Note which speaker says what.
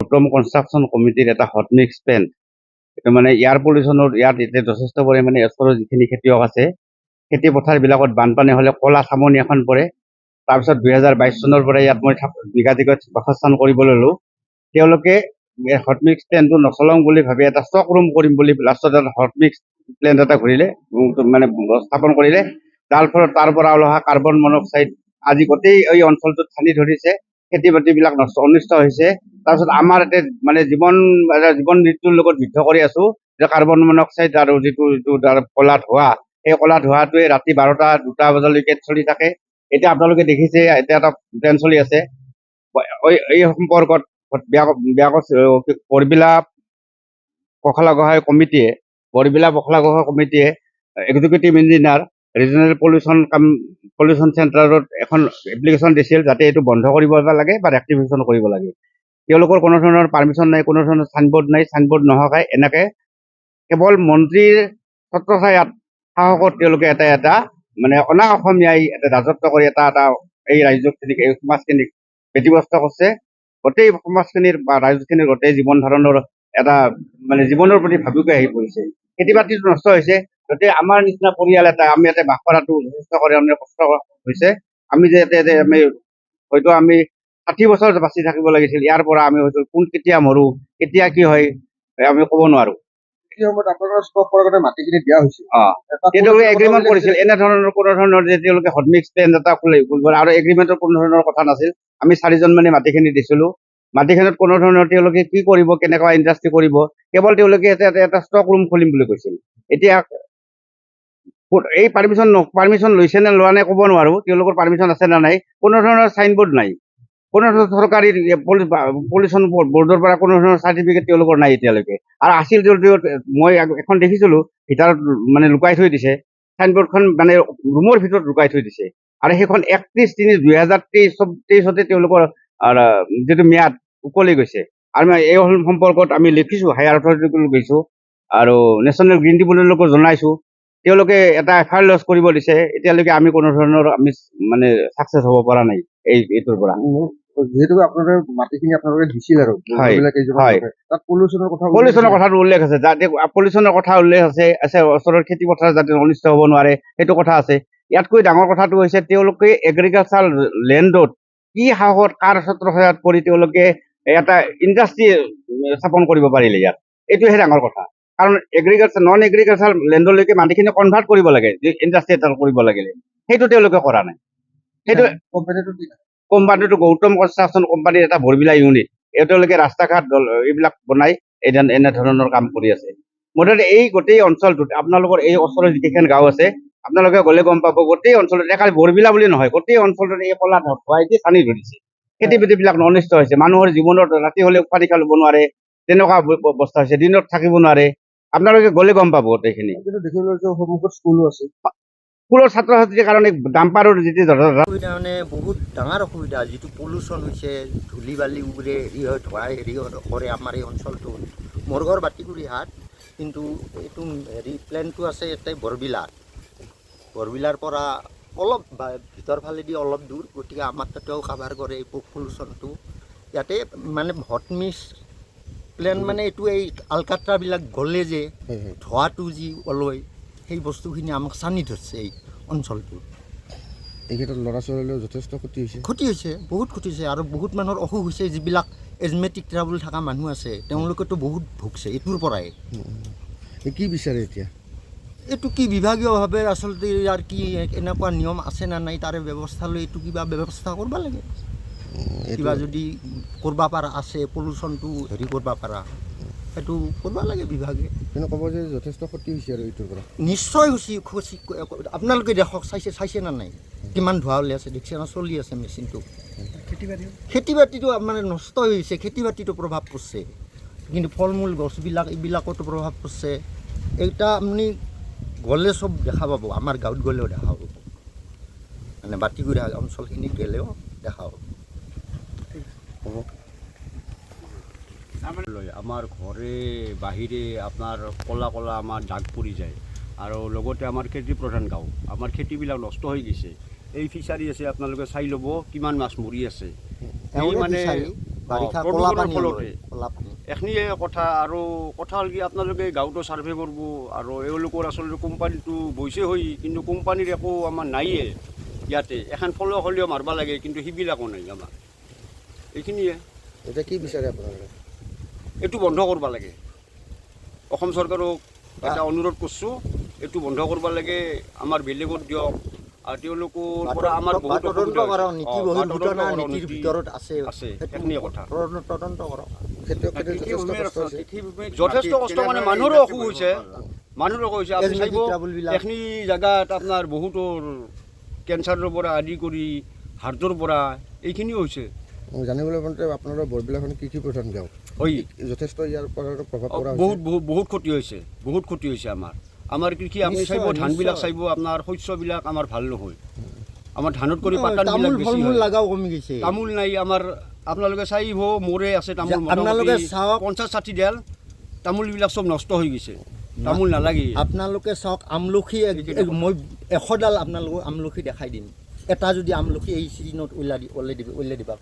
Speaker 1: Gautam construction কমিটিৰ এটা hot mix plan, এইটো মানে এয়াৰ পলিউশ্যনৰ ইয়াত এতিয়া যথেষ্ট পৰিমাণে ওচৰৰ যিখিনি খেতিয়ক আছে, খেতি পথাৰবিলাকত বানপানী হ'লে ক'লা চামনি এখন পৰে। তাৰপিছত 2022 চনৰ পৰা ইয়াত মই নিগাজিগত বাসস্থান কৰিব ল'লোঁ। তেওঁলোকে হট মিক্স প্লেনটো নচলাওঁ বুলি ভাবি এটা ষ্টক ৰুম কৰিম বুলি লাষ্টত এটা হট মিক্স প্লেন এটা ঘূৰিলে, মানে স্থাপন কৰিলে। যাৰ ফলত তাৰ পৰা ওলোৱা কাৰ্বন মনক্সাইড আজি গোটেই এই অঞ্চলটোত ঠানি ধৰিছে, খেতি বাতিবিলাক অনিষ্ট হৈছে। তাৰপিছত আমাৰ ইয়াতে মানে জীৱন মৃত্যুৰ লগত যুদ্ধ কৰি আছো যে কাৰ্বন মনক্সাইড আৰু যিটো তাৰ ক'লা ধোঁৱা, সেই ক'লা ধোঁৱাটোৱে ৰাতি 12টা-2টা বজালৈকে চলি থাকে। এতিয়া আপোনালোকে দেখিছে এতিয়া এটা প্লেন চলি আছে। এই সম্পৰ্কত বৰবিলা পখলা গোহাঁই কমিটিয়ে এক্সিকিউটিভ ইঞ্জিনিয়াৰ ৰিজনেল পলিউশ্যন চেণ্টাৰত এখন এপ্লিকেশ্যন দিছিল যাতে এইটো বন্ধ কৰিব লাগে বা ৰেক্টিফিকেশ্যন কৰিব লাগে। তেওঁলোকৰ কোনো ধৰণৰ পাৰ্মিশ্যন নাই, কোনো ধৰণৰ চাইনবোৰ্ড নাই। চাইনবোৰ্ড নোহোৱাকৈ এনেকৈ কেৱল মন্ত্ৰীৰ ছত্ৰছায়াত সাহসত তেওঁলোকে এটা মানে অনা অসমীয়াই এটা ৰাজত্ব কৰি এটা এই ৰাজ্যখিনিক, এই সমাজখিনিক ব্যতিব্যস্ত কৰিছে। গোটেই সমাজখিনিৰ বা ৰাজ্যখিনিৰ গোটেই জীৱন ধাৰণৰ এটা মানে জীৱনৰ প্ৰতি ভাবুকি আহি পৰিছে। খেতি বাতিটো নষ্ট হৈছে। গতিকে আমাৰ নিচিনা পৰিয়াল এটা আমি ইয়াতে বাস কৰাটো যথেষ্ট পৰিমাণে কষ্ট হৈছে। আমি যে হয়তো আমি 60 বছৰ বাচি থাকিব লাগিছিল, ইয়াৰ পৰা আমি হয়তো কেতিয়া মৰো, কেতিয়া কি হয় আমি ক'ব নোৱাৰো।
Speaker 2: এই সময়ত আপোনালোকৰ ষ্টক কৰাৰ কাৰণে মাটিখিনি দিয়া হৈছিল।
Speaker 1: তেওঁলোকে এগ্ৰিমেণ্ট কৰিছিল এনেধৰণৰ কোনো ধৰণৰ যে তেওঁলোকে হট মিক্স প্লেন এটা আৰু এগ্ৰিমেণ্টৰ কোনো ধৰণৰ কথা নাছিল। আমি 4জন মানে মাটিখিনি দিছিলোঁ। মাটিখিনিত কোনো ধৰণৰ তেওঁলোকে কি কৰিব, কেনেকুৱা ইণ্ডাষ্ট্ৰি কৰিব, কেৱল তেওঁলোকে এটা ষ্টক ৰুম খুলিম বুলি কৈছিল। এতিয়া এই পাৰ্মিশ্যন লৈছে নে লোৱা নাই ক'ব নোৱাৰো, তেওঁলোকৰ পাৰ্মিশ্যন আছে নে নাই। কোনো ধৰণৰ চাইনবোৰ্ড নাই, কোনো ধৰণৰ চৰকাৰী পলিউশ্যন বৰ্ডৰ পৰা কোনো ধৰণৰ চাৰ্টিফিকেট তেওঁলোকৰ নাই এতিয়ালৈকে। আৰু আছিল যদিও মই এখন দেখিছিলোঁ ভিতৰত মানে লুকাই থৈ দিছে, চাইনবোৰ্ডখন মানে ৰুমৰ ভিতৰত লুকাই থৈ দিছে। আৰু সেইখন 31/3/2023 তেওঁলোকৰ যিটো ম্যাদ উকলি গৈছে। আৰু এই সম্পৰ্কত আমি লিখিছোঁ, হায়াৰ অথৰিটিলৈ গৈছোঁ আৰু নেশ্যনেল গ্ৰীণ ট্ৰিবিউনেলকো জনাইছোঁ। তেওঁলোকে এটা FIR লজ কৰিব দিছে। এতিয়ালৈকে আমি কোনো ধৰণৰ মানে ছাকচেছ হ'ব পৰা নাই এইটোৰ পৰা।
Speaker 2: যিহেতু আপোনালোকে মাটিখিনি আপোনালোকে দিছিল আৰু তাত
Speaker 1: পলিউশ্যনৰ কথাটো উল্লেখ আছে, যাতে পলিউশ্যনৰ কথা উল্লেখ আছে ওচৰৰ খেতি পথাৰ যাতে অনিষ্ট হ'ব নোৱাৰে সেইটো কথা আছে। ইয়াতকৈ ডাঙৰ কথাটো হৈছে তেওঁলোকে এগ্ৰিকালচাৰ লেণ্ডত কি সাহসত কাৰ ছত্ৰছায়াত পৰি তেওঁলোকে এটা ইণ্ডাষ্ট্ৰি স্থাপন কৰিব পাৰিলে ইয়াত, এইটোহে ডাঙৰ কথা। কাৰণ নন এগ্ৰিকালচাৰ লেণ্ডলৈকে মাটিখিনি কনভাৰ্ট কৰিব লাগে, ইণ্ডাষ্ট্ৰি এটা কৰিব লাগিলে, সেইটো তেওঁলোকে কৰা নাই। সেইটো কোম্পানীটো গৌতম কনষ্ট্ৰাকশ্যন কোম্পানীৰ এটা বৰবিলা ইউনিট। তেওঁলোকে ৰাস্তা ঘাট এইবিলাক বনাই এনেধৰণৰ কাম কৰি আছে। মুঠতে এই গোটেই অঞ্চলটোত আপোনালোকৰ এই ওচৰৰ যিকেইখন গাঁও আছে আপোনালোকে গ'লে গম পাব, গোটেই অঞ্চলটোত একাল বৰবিলা বুলি নহয়, গোটেই অঞ্চলটোত এই ক'লা ধোঁৱাই দি টানি ধৰিছে। খেতি বাতিবিলাক অনিষ্ট হৈছে। মানুহৰ জীৱনত ৰাতি হ'লে উশাহ নিশাহ ল'ব নোৱাৰে, তেনেকুৱা অৱস্থা হৈছে। দিনত থাকিব নোৱাৰে। আপোনালোকে গ'লে গম পাব গোটেইখিনি।
Speaker 2: সন্মুখত স্কুলো আছে।
Speaker 1: স্কুলৰ ছাত্ৰ ছাত্ৰীৰ কাৰণে ডাম্পাৰৰ যিটো
Speaker 3: অসুবিধা মানে বহুত ডাঙৰ অসুবিধা। যিটো পলিউশ্যন হৈছে, ধূলি বালি উৰে, ধোঁৱাই কৰে আমাৰ এই অঞ্চলটো। মোৰ ঘৰ বাতিকুৰি হাট, কিন্তু এইটো প্লেনটো আছে ইয়াতে বৰবিলাৰ পৰা অলপ ভিতৰ ফালেদি অলপ দূৰ। গতিকে আমাৰ তাতেও কাভাৰ কৰে এই পলিউশ্যনটো। ইয়াতে মানে হট মিক্স প্লেন মানে এইটো এই আলকাট্ৰাবিলাক গ'লে যে ধোঁৱাটো যি ওলয়, সেই বস্তুখিনি আমাক চানি ধৰিছে এই অঞ্চলটোত।
Speaker 2: এই ক্ষেত্ৰত ল'ৰা ছোৱালীলৈও যথেষ্ট ক্ষতি হৈছে,
Speaker 3: বহুত ক্ষতি হৈছে। আৰু বহুত মানুহৰ অসুখ হৈছে, যিবিলাক এজমেটিক ট্ৰাবল থকা মানুহ আছে তেওঁলোকেতো বহুত ভুগছে এইটোৰ পৰাই।
Speaker 2: কি বিচাৰে এতিয়া?
Speaker 3: এইটো কি বিভাগীয়ভাৱে আচলতে ইয়াৰ কি এনেকুৱা নিয়ম আছে নে নাই তাৰে ব্যৱস্থা লৈ এইটো কিবা ব্যৱস্থা কৰিব লাগে। কিবা যদি কৰিব পৰা আছে, পলিউশ্যনটো কৰিব পৰা, সেইটো কৰিব লাগে বিভাগে।
Speaker 2: কিন্তু ক'ব যে যথেষ্ট ক্ষতি হৈছে আৰু এইটোৰ পৰা।
Speaker 3: নিশ্চয় হৈছে। আপোনালোকে দেখক, চাইছে নে নাই কিমান ধোঁৱা ওলাই আছে, দেখিছে না? চলি আছে মেচিনটো। খেতি বাতিটো মানে নষ্ট হৈছে, খেতি বাতিটো প্ৰভাৱ পৰিছে। কিন্তু ফল মূল গছবিলাক এইবিলাকতো প্ৰভাৱ পৰিছে। এইটা আপুনি গ'লে চব দেখা পাব, আমাৰ গাঁৱত গ'লেও দেখা পাব, মানে বাতিকুৰা অঞ্চলখিনিত গ'লেও দেখা পাব।
Speaker 4: আমাৰ ঘৰে বাহিৰে আপোনাৰ ক'লা ক'লা আমাৰ দাগ পৰি যায়। আৰু লগতে আমাৰ খেতি প্ৰধান গাঁও, আমাৰ খেতিবিলাক নষ্ট হৈ গৈছে। এই ফিচাৰী আছে, আপোনালোকে চাই ল'ব কিমান মাছ মৰি আছে। এই মানে
Speaker 3: বাৰিষা
Speaker 4: প্ৰদূষণৰ
Speaker 3: ক'লা পানী
Speaker 4: ফলতে।
Speaker 3: ক'লা পানী
Speaker 4: এখিনিয়ে কথা আৰু কথা হ'ল কি আপোনালোকে গাঁৱতো ছাৰ্ভে কৰিব আৰু এওঁলোকৰ আচলতে কোম্পানীটো বৈছে হৈ কিন্তু কোম্পানীৰ একো আমাৰ নাইয়ে ইয়াতে এখন ফলক হ'লেও মাৰিব লাগে কিন্তু সেইবিলাকো নাই আমাৰ এইখিনিয়ে
Speaker 3: এতিয়া কি বিচাৰে আপোনালোকে
Speaker 4: এইটো বন্ধ কৰিব লাগে অসম চৰকাৰক এটা অনুৰোধ কৰিছোঁ এইটো বন্ধ কৰিব লাগে আমাৰ বেলেগত দিয়ক আৰু তেওঁলোকৰ পৰা আমাৰ বহুত
Speaker 3: তদন্ত
Speaker 4: অসুবিধা
Speaker 3: কৰক
Speaker 4: হৈছে।
Speaker 3: নীতি
Speaker 4: অ,
Speaker 3: বহিৰ্ভূত
Speaker 4: তদন্ত
Speaker 3: না
Speaker 4: কৰক,
Speaker 3: নীতিৰ
Speaker 4: নীতি
Speaker 3: ভিতৰত আছে
Speaker 4: আছে
Speaker 3: সেইটো
Speaker 4: সেইখিনিয়ে কথা
Speaker 3: তদন্ত কৰক
Speaker 4: যথেষ্ট কষ্ট মানে মানুহৰো অসুখ হৈছে মানুহৰ অসুখ হৈছে আপুনি চাব
Speaker 3: ট্ৰাবলবিলাক
Speaker 4: এইখিনি জেগাত আপোনাৰ বহুতৰ কেঞ্চাৰৰ পৰা আদি কৰি হাৰ্টৰ পৰা এইখিনিও হৈছে
Speaker 2: জানিবলৈ পাওঁতে আপোনালোকৰ বৰবিলাখন কৃষি প্ৰধান গাঁও
Speaker 4: হয়
Speaker 2: যথেষ্ট ইয়াৰ পৰা প্ৰভাৱ পৰা
Speaker 4: বহুত ক্ষতি হৈছে বহুত ক্ষতি হৈছে আমাৰ কৃষি আপুনি চাব ধানবিলাক চাব আপোনাৰ শস্যবিলাক আমাৰ ভাল নহয় আমাৰ ধানত কৰি পাতানবিলাক বেছি হয়
Speaker 3: লগাও কমি গৈছে
Speaker 4: তামোল নাই আমাৰ আপোনালোকে চাব মোৰে আছে তামোল
Speaker 3: আপোনালোকে চাওক
Speaker 4: 50-60 ডেল তামোলবিলাক চব নষ্ট হৈ গৈছে তামোল নালাগে
Speaker 3: আপোনালোকে চাওক আমলখি মই 100 ডাল আপোনালোকক আমলখি দেখাই দিম এটা যদি আমলখি এই চিজনত ওলাই দিবা